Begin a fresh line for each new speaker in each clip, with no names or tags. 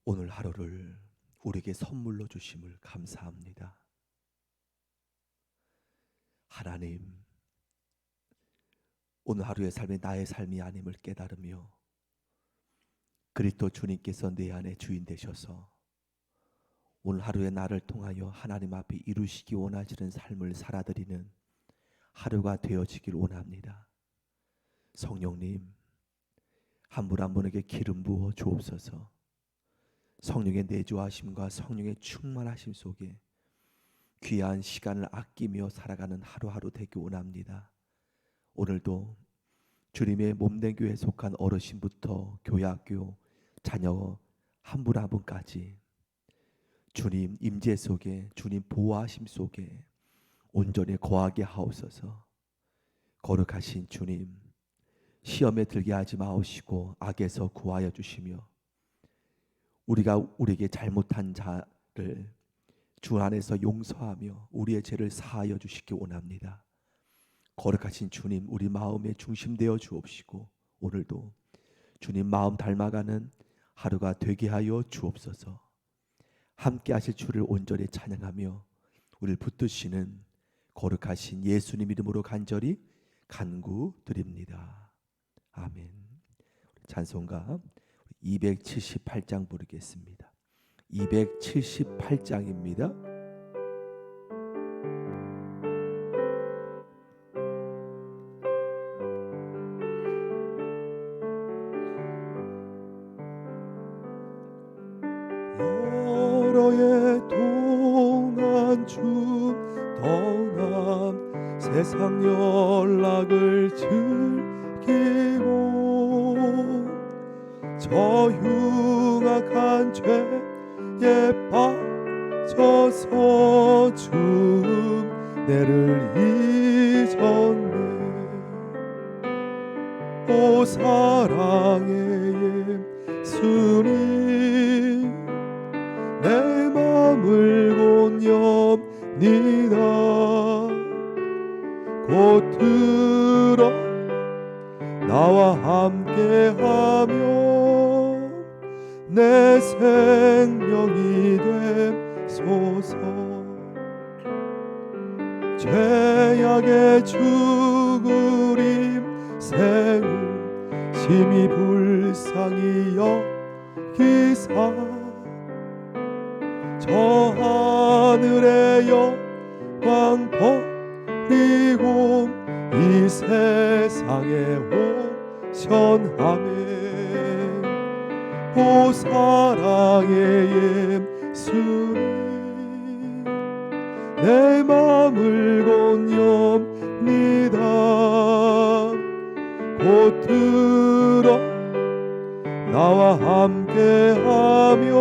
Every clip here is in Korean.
오늘 하루를 우리에게 선물로 주심을 감사합니다. 하나님, 오늘 하루의 삶이 나의 삶이 아님을 깨달으며 그리스도 주님께서 내 안에 주인 되셔서 오늘 하루의 나를 통하여 하나님 앞에 이루시기 원하시는 삶을 살아드리는 하루가 되어지길 원합니다. 성령님, 한 분 한 분에게 기름 부어 주옵소서. 성령의 내주하심과 성령의 충만하심 속에 귀한 시간을 아끼며 살아가는 하루하루 되기 원합니다. 오늘도 주님의 몸된 교회에 속한 어르신부터 교회학교 자녀 한 분 한 분까지 주님 임재 속에, 주님 보호하심 속에 온전히 거하게 하옵소서. 거룩하신 주님, 시험에 들게 하지 마옵시고 악에서 구하여 주시며 우리가 우리에게 잘못한 자를 주 안에서 용서하며 우리의 죄를 사하여 주시기 원합니다. 거룩하신 주님, 우리 마음의 중심 되어 주옵시고 오늘도 주님 마음 닮아가는 하루가 되게 하여 주옵소서. 함께 하실 주를 온전히 찬양하며 우리를 붙드시는 거룩하신 예수님 이름으로 간절히 간구드립니다. 아멘. 찬송가 278장 부르겠습니다. 278장입니다. 여러 해 동안 주 떠남 세상 연락을 즐기고 저 흉악한 죄에 빠져서 주 은혜를 잊었네. 오 사랑의 예수님, 내 맘을 곧엽니다. 곧 들어 나와 함께하며 내 생명이 되소서. 죄악의 죽으림 생을 심히 불쌍히 여기사 저 하늘의 영광 버리고 이 세상에 오셨나매. 오 사랑의 예수님, 내 맘을 곧엽니다. 곧 들어 나와 함께하며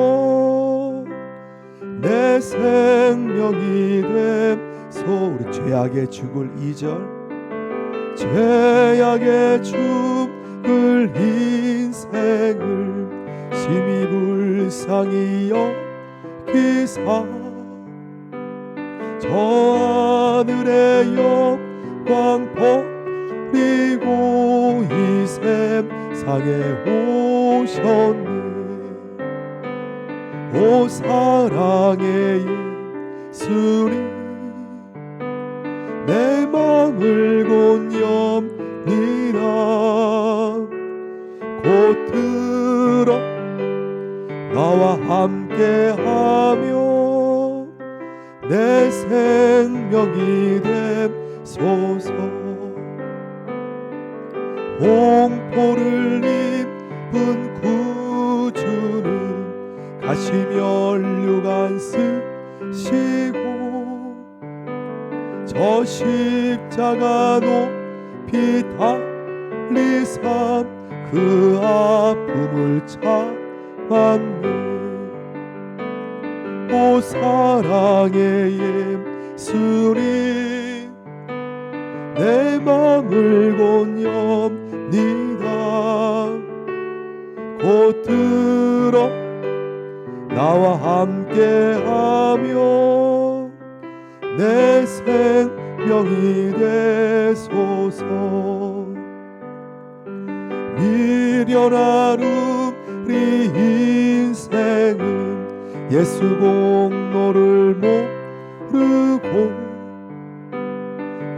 내 생명이 되소. 우리 죄악의 죽을 2절, 죄악의 죽을 인생을 심히 불쌍히 여기사 저 하늘의 영광 버리고 이 세상에 오셨네. 오 사랑의 예수님, 내 맘을 곧엽니다. 곧 들어 나와 함께하며 내 생명이 되소서. 공포를 입은 구주는 가시며 류관 쓰시고 저 십자가 높이 달리사 그 아픔을 참았네. 오 사랑의 예수님, 내 맘을 곧엽니다. 곧 들어 나와 함께하며 내 생명이 되소서. 미련한 우리 인생을 예수 공로를 모르고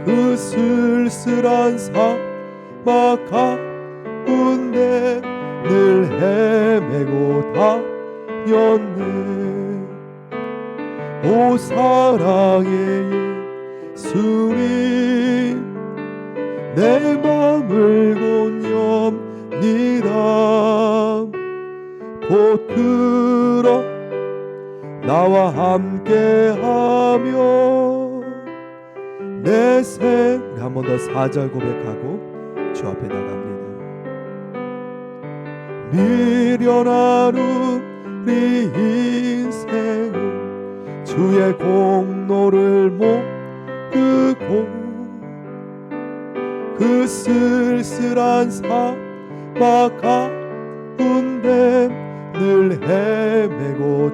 그 쓸쓸한 사막 가운데 늘 헤매고 다녔네. 오 사랑의 예수님, 내 맘을 곤염니다. 곧 들어 나와 함께하며 내 생. 한 번 더 4절 고백하고 주 앞에 나갑니다. 미련한 우리 인생은 주의 공로를 모르고 그 쓸쓸한 사막 가운데 늘 헤매고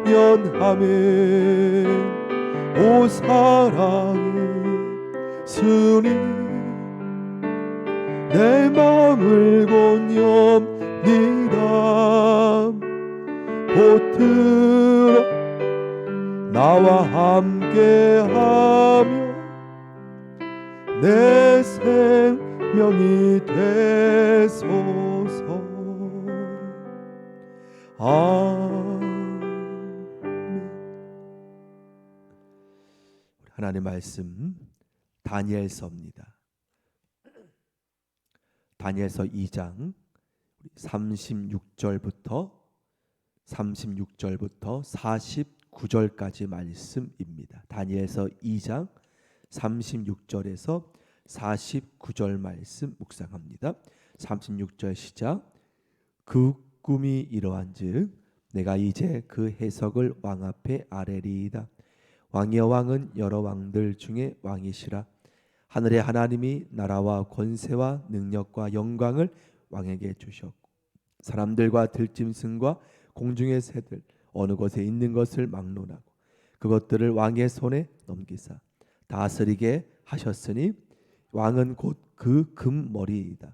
단연하며 오 사랑의 주님, 내 맘을 곤염니다. 곧 들어 나와 함께하며 내 생명이 되소서. 아멘. 하나님의 말씀 다니엘서입니다. 다니엘서 2장 36절부터 49절까지 말씀입니다. 다니엘서 2장 36절에서 49절 말씀 묵상합니다. 36절 시작. 그 꿈이 이러한즉 내가 이제 그 해석을 왕 앞에 아뢰리이다. 왕이여 왕은 여러 왕들 중에 왕이시라. 하늘의 하나님이 나라와 권세와 능력과 영광을 왕에게 주셨고 사람들과 들짐승과 공중의 새들 어느 곳에 있는 것을 막론하고 그것들을 왕의 손에 넘기사 다스리게 하셨으니 왕은 곧 그 금머리이다.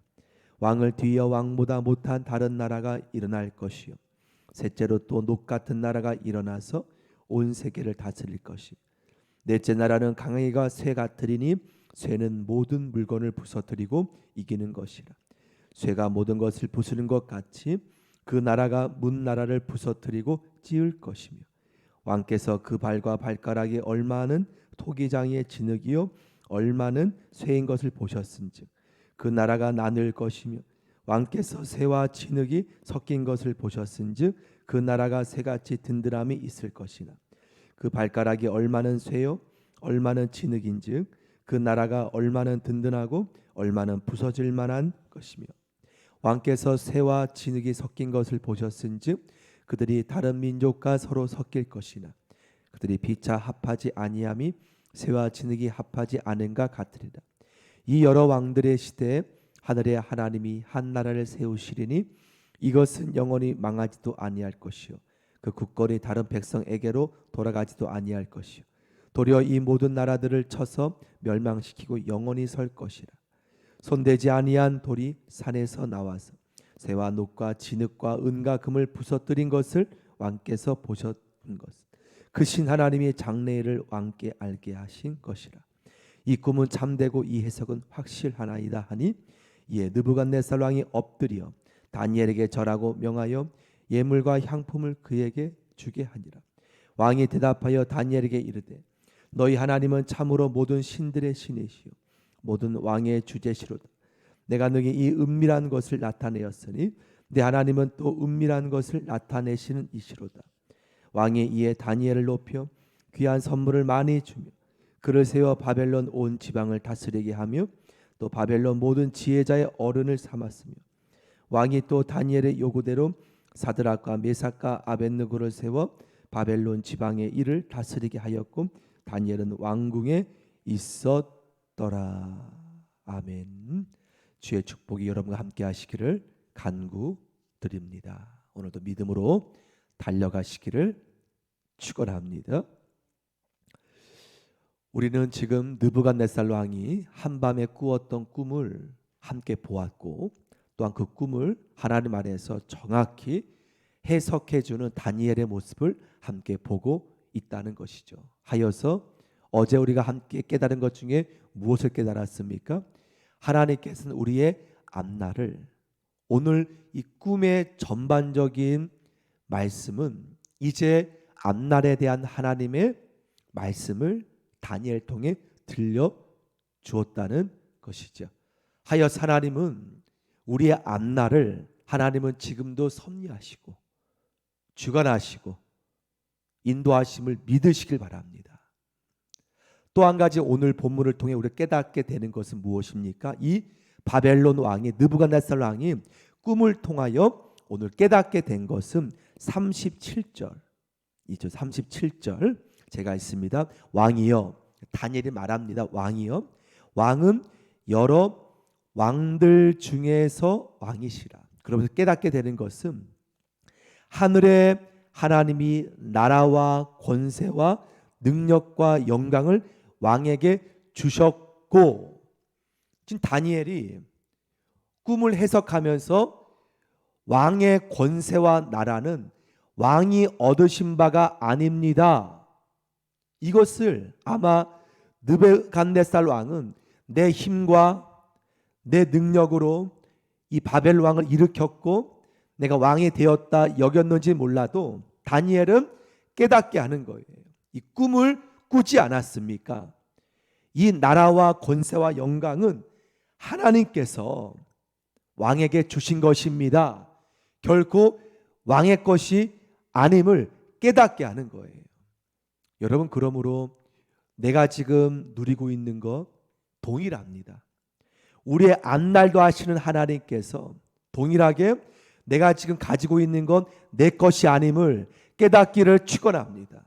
왕을 뒤이어 왕보다 못한 다른 나라가 일어날 것이요 셋째로 또 녹 같은 나라가 일어나서 온 세계를 다스릴 것이. 넷째 나라는 강아지가 쇠 같으리니 쇠는 모든 물건을 부서뜨리고 이기는 것이라. 쇠가 모든 것을 부수는 것 같이 그 나라가 문 나라를 부서뜨리고 찌을 것이며 왕께서 그 발과 발가락이 얼마는 토기장이의 진흙이요 얼마는 쇠인 것을 보셨은즉 그 나라가 나눌 것이며 왕께서 쇠와 진흙이 섞인 것을 보셨은즉 그 나라가 새같이 든든함이 있을 것이나 그 발가락이 얼마는 쇠요 얼마는 진흙인즉 그 나라가 얼마는 든든하고 얼마는 부서질 만한 것이며 왕께서 쇠와 진흙이 섞인 것을 보셨은즉 그들이 다른 민족과 서로 섞일 것이나 그들이 피차 합하지 아니함이 쇠와 진흙이 합하지 않은가 같으리라. 이 여러 왕들의 시대에 하늘의 하나님이 한 나라를 세우시리니 이것은 영원히 망하지도 아니할 것이요 그 국권이 다른 백성에게로 돌아가지도 아니할 것이요 도리어 이 모든 나라들을 쳐서 멸망시키고 영원히 설 것이라. 손대지 아니한 돌이 산에서 나와서 새와 녹과 진흙과 은과 금을 부서뜨린 것을 왕께서 보셨던 것, 그 신 하나님이 장래일을 왕께 알게 하신 것이라. 이 꿈은 참되고 이 해석은 확실하나이다 하니 이에 느부갓네살 왕이 엎드려 다니엘에게 절하고 명하여 예물과 향품을 그에게 주게 하니라. 왕이 대답하여 다니엘에게 이르되 너희 하나님은 참으로 모든 신들의 신이시요 모든 왕의 주제시로다. 내가 너에게 이 은밀한 것을 나타내었으니 내 하나님은 또 은밀한 것을 나타내시는 이시로다. 왕이 이에 다니엘을 높여 귀한 선물을 많이 주며 그를 세워 바벨론 온 지방을 다스리게 하며 또 바벨론 모든 지혜자의 어른을 삼았으며 왕이 또 다니엘의 요구대로 사드락과 메삭과 아벳느고를 세워 바벨론 지방의 일을 다스리게 하였고 다니엘은 왕궁에 있었더라. 아멘. 주의 축복이 여러분과 함께 하시기를 간구드립니다. 오늘도 믿음으로 달려가시기를 축원합니다. 우리는 지금 느부갓네살 왕이 한밤에 꾸었던 꿈을 함께 보았고 또한 그 꿈을 하나님 안에서 정확히 해석해주는 다니엘의 모습을 함께 보고 있다는 것이죠. 하여서 어제 우리가 함께 깨달은 것 중에 무엇을 깨달았습니까? 하나님께서는 우리의 앞날을, 오늘 이 꿈의 전반적인 말씀은 이제 앞날에 대한 하나님의 말씀을 다니엘 통해 들려 주었다는 것이죠. 하여서 하나님은 우리의 앞날을, 하나님은 지금도 섭리하시고 주관하시고 인도하심을 믿으시길 바랍니다. 또 한 가지 오늘 본문을 통해 우리가 깨닫게 되는 것은 무엇입니까? 이 바벨론 왕이, 느부갓네살 왕이 꿈을 통하여 오늘 깨닫게 된 것은 37절, 37절 제가 있습니다. 왕이여, 다니엘이 말합니다. 왕이여, 왕은 여러 왕들 중에서 왕이시라. 그러면서 깨닫게 되는 것은 하늘의 하나님이 나라와 권세와 능력과 영광을 왕에게 주셨고, 지금 다니엘이 꿈을 해석하면서 왕의 권세와 나라는 왕이 얻으신 바가 아닙니다. 이것을 아마 느부갓네살 왕은 내 힘과 내 능력으로 이 바벨 왕을 일으켰고 내가 왕이 되었다 여겼는지 몰라도 다니엘은 깨닫게 하는 거예요. 이 꿈을 꾸지 않았습니까? 이 나라와 권세와 영광은 하나님께서 왕에게 주신 것입니다. 결코 왕의 것이 아님을 깨닫게 하는 거예요. 여러분, 그러므로 내가 지금 누리고 있는 것 동일합니다. 우리의 앞날도 아시는 하나님께서 동일하게 내가 지금 가지고 있는 건 내 것이 아님을 깨닫기를 축원합니다.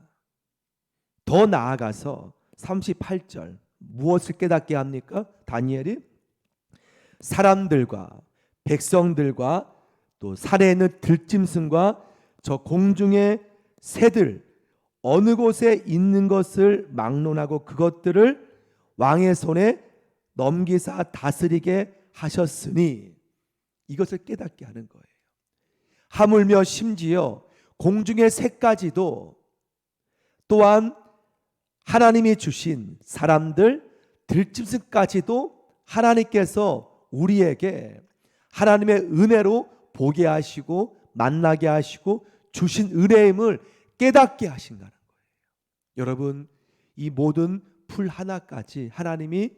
더 나아가서 38절 무엇을 깨닫게 합니까? 다니엘이 사람들과 백성들과 또 산에 있는 들짐승과 저 공중의 새들 어느 곳에 있는 것을 막론하고 그것들을 왕의 손에 넘기사 다스리게 하셨으니, 이것을 깨닫게 하는 거예요. 하물며 심지어 공중의 새까지도 또한 하나님이 주신 사람들 들짐승까지도 하나님께서 우리에게 하나님의 은혜로 보게 하시고 만나게 하시고 주신 은혜임을 깨닫게 하신다는 거예요. 여러분, 이 모든 풀 하나까지 하나님이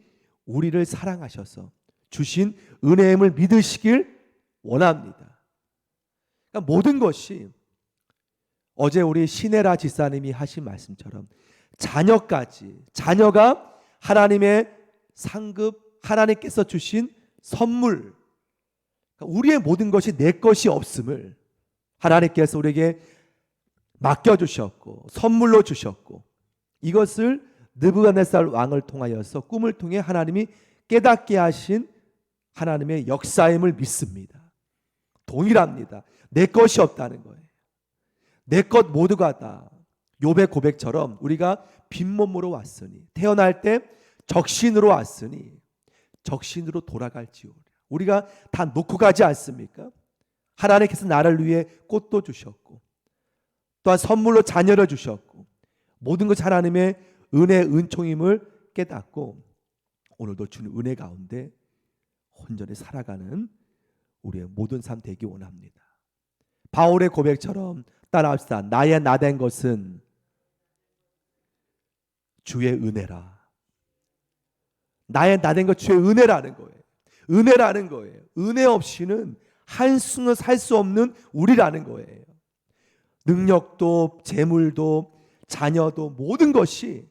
우리를 사랑하셔서 주신 은혜임을 믿으시길 원합니다. 그러니까 모든 것이 어제 우리 신혜라 지사님이 하신 말씀처럼 자녀까지, 자녀가 하나님의 상급, 하나님께서 주신 선물, 그러니까 우리의 모든 것이 내 것이 없음을 하나님께서 우리에게 맡겨주셨고 선물로 주셨고, 이것을 느부갓네살 왕을 통하여서 꿈을 통해 하나님이 깨닫게 하신 하나님의 역사임을 믿습니다. 동일합니다. 내 것이 없다는 거예요. 내 것 모두가 다 욥의 고백처럼 우리가 빈몸으로 왔으니, 태어날 때 적신으로 왔으니 적신으로 돌아갈지어다. 우리가 다 놓고 가지 않습니까? 하나님께서 나를 위해 꽃도 주셨고 또한 선물로 자녀를 주셨고 모든 것이 하나님의 은혜, 은총임을 깨닫고 오늘도 주님 은혜 가운데 온전히 살아가는 우리의 모든 삶 되기 원합니다. 바울의 고백처럼 따라합시다. 나의 나된 것은 주의 은혜라. 나의 나된 것 주의 은혜라는 거예요. 은혜라는 거예요. 은혜 없이는 한숨을 살 수 없는 우리라는 거예요. 능력도 재물도 자녀도 모든 것이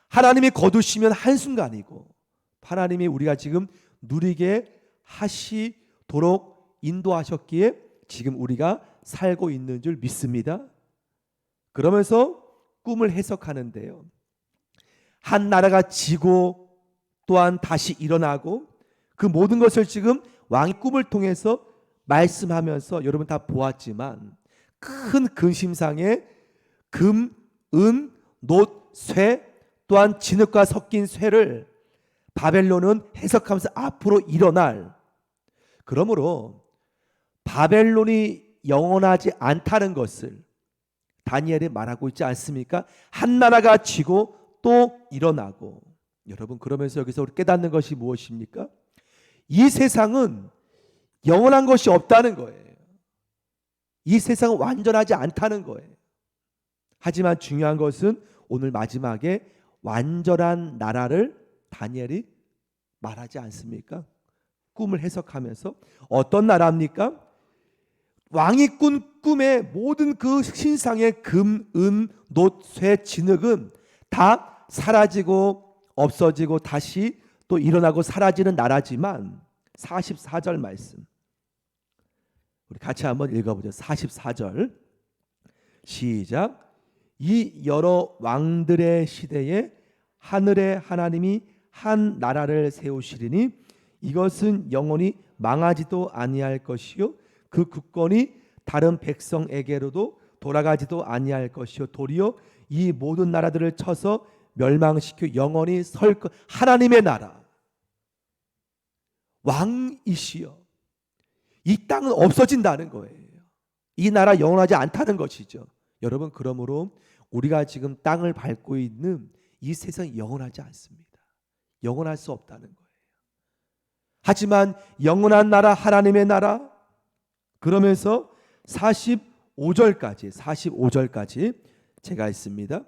하나님이 거두시면 한순간이고 하나님이 우리가 지금 누리게 하시도록 인도하셨기에 지금 우리가 살고 있는 줄 믿습니다. 그러면서 꿈을 해석하는데요, 한 나라가 지고 또한 다시 일어나고 그 모든 것을 지금 왕이 꿈을 통해서 말씀하면서 여러분 다 보았지만 큰 근심상에 금, 은, 놋, 쇠 또한 진흙과 섞인 쇠를 바벨론은 해석하면서 앞으로 일어날, 그러므로 바벨론이 영원하지 않다는 것을 다니엘이 말하고 있지 않습니까? 한 나라가 지고 또 일어나고. 여러분, 그러면서 여기서 우리 깨닫는 것이 무엇입니까? 이 세상은 영원한 것이 없다는 거예요. 이 세상은 완전하지 않다는 거예요. 하지만 중요한 것은 오늘 마지막에 완전한 나라를 다니엘이 말하지 않습니까? 꿈을 해석하면서 어떤 나라입니까? 왕이 꾼 꿈의 모든 그 신상의 금, 은, 놋, 쇠, 진흙은 다 사라지고 없어지고 다시 또 일어나고 사라지는 나라지만 44절 말씀 우리 같이 한번 읽어보죠. 44절 시작. 이 여러 왕들의 시대에 하늘의 하나님이 한 나라를 세우시리니 이것은 영원히 망하지도 아니할 것이요 그 국권이 다른 백성에게로도 돌아가지도 아니할 것이요 도리어 이 모든 나라들을 쳐서 멸망시켜 영원히 설 것. 하나님의 나라 왕이시여. 이 땅은 없어진다는 거예요. 이 나라 영원하지 않다는 것이죠. 여러분, 그러므로 우리가 지금 땅을 밟고 있는 이 세상이 영원하지 않습니다. 영원할 수 없다는 거예요. 하지만 영원한 나라 하나님의 나라, 그러면서 45절까지 제가 있습니다.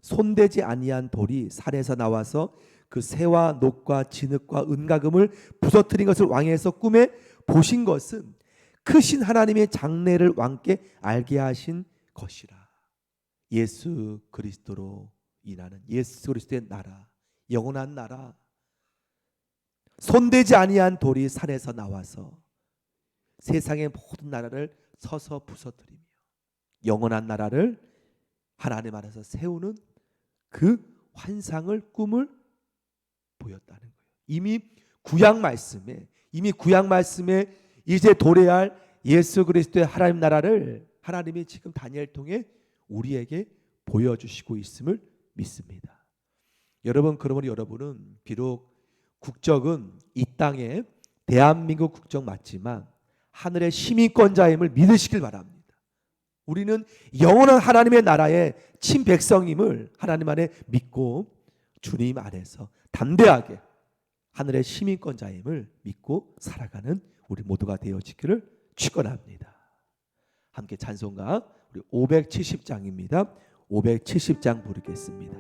손대지 아니한 돌이 산에서 나와서 그 새와 녹과 진흙과 은가금을 부서뜨린 것을 왕에서 꿈에 보신 것은 크신 하나님의 장래를 왕께 알게 하신 것이라. 예수 그리스도로 인하는 예수 그리스도의 나라, 영원한 나라. 손대지 아니한 돌이 산에서 나와서 세상의 모든 나라를 서서 부서뜨리며 영원한 나라를 하나님 안에서 세우는 그 환상을 꿈을 보였다는 거예요. 이미 구약 말씀에 이제 도래할 예수 그리스도의 하나님 나라를 하나님이 지금 다니엘 통해 우리에게 보여주시고 있음을 믿습니다. 여러분, 그러므로 여러분은 비록 국적은 이 땅에 대한민국 국적 맞지만 하늘의 시민권자임을 믿으시길 바랍니다. 우리는 영원한 하나님의 나라의 친백성임을 하나님 안에 믿고 주님 안에서 담대하게 하늘의 시민권자임을 믿고 살아가는 우리 모두가 되어지기를 축원합니다. 함께 찬송가 우리 570장입니다. 570장 부르겠습니다.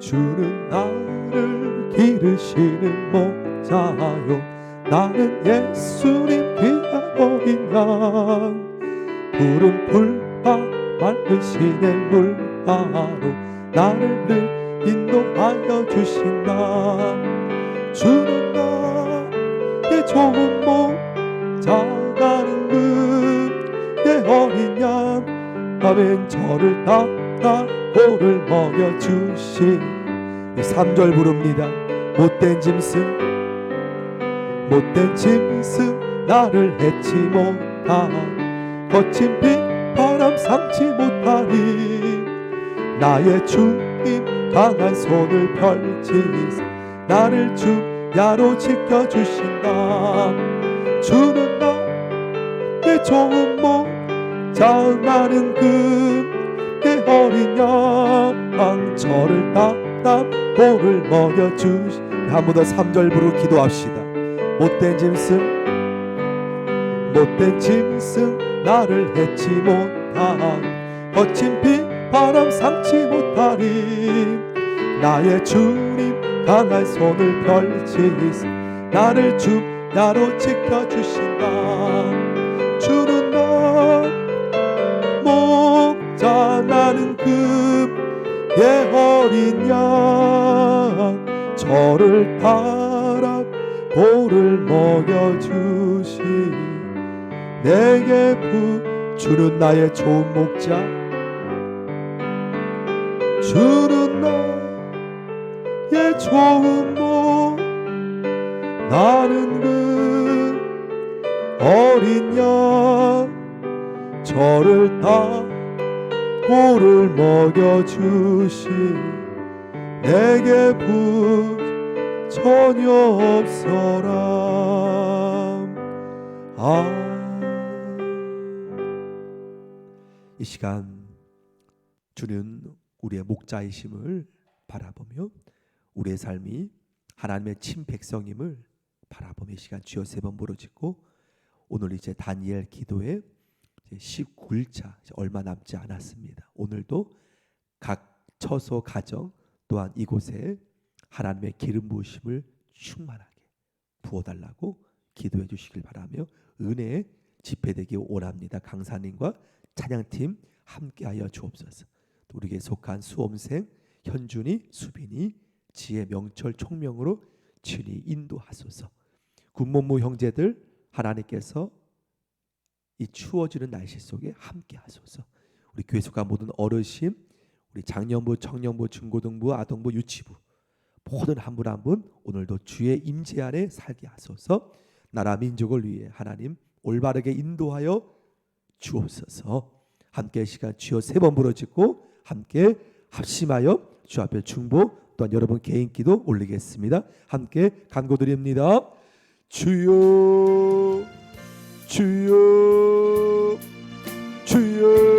주는 나를 기르시는 목자요 나는 예수님 귀한 어린 양 푸른 풀과 맑은 시냇 물가로 나를 늘 인도하여 주신다. 주는 나의 좋은 목자 나는 그의 어린 양 아멘. 저를 따라 꼴을 먹여주시. 3절 부릅니다. 못된 짐승 나를 해치 못하 거친 비바람 상치 못하리. 나의 주님 강한 손을 펼치사 나를 주야로 지켜주신다. 주는 나의 좋은 목자 나는 그의 어린 양 저를 따라 꼴을 먹여주시. 한 번 더 3절 부르고 기도합시다. 못된 짐승 나를 해치 못하 거친 비바람 상치 못하리. 나의 주님 강한 손을 펼치사 나를 주야로 지켜주신다. 주는 나 목자 나는 그의 어린 양 저를 따라 꼴을 먹여주시. 내게 주는 나의 좋은 목자 주는 나의 좋은 목 나는 그 어린 양 저를 따라 꼴을 먹여주시. 내게 부 전혀 없어라.
이 시간 주는 우리의 목자이심을 바라보며 우리의 삶이 하나님의 친백성임을 바라보며 이 시간 주여 3번 부르짖고 오늘 이제 다니엘 기도에 19일차 얼마 남지 않았습니다. 오늘도 각 처소 가정 또한 이곳에 하나님의 기름 부으심을 충만하게 부어달라고 기도해 주시길 바라며 은혜의 집회되기 원합니다. 강사님과 찬양팀 함께하여 주옵소서. 또 우리에게 속한 수험생 현준이, 수빈이, 지혜, 명철, 총명으로 친히 인도하소서. 군목무 형제들 하나님께서 이 추워지는 날씨 속에 함께하소서. 우리 교회 속한 모든 어르신, 우리 장년부, 청년부, 중고등부, 아동부, 유치부 모든 한 분 한 분 오늘도 주의 임재 안에 살게 하소서. 나라 민족을 위해 하나님 올바르게 인도하여 주옵소서. 함께 시간 주여 3번 부르짖고 함께 합심하여 주 앞에 중보 또한 여러분 개인 기도 올리겠습니다. 함께 간구드립니다.
주여 주여 주여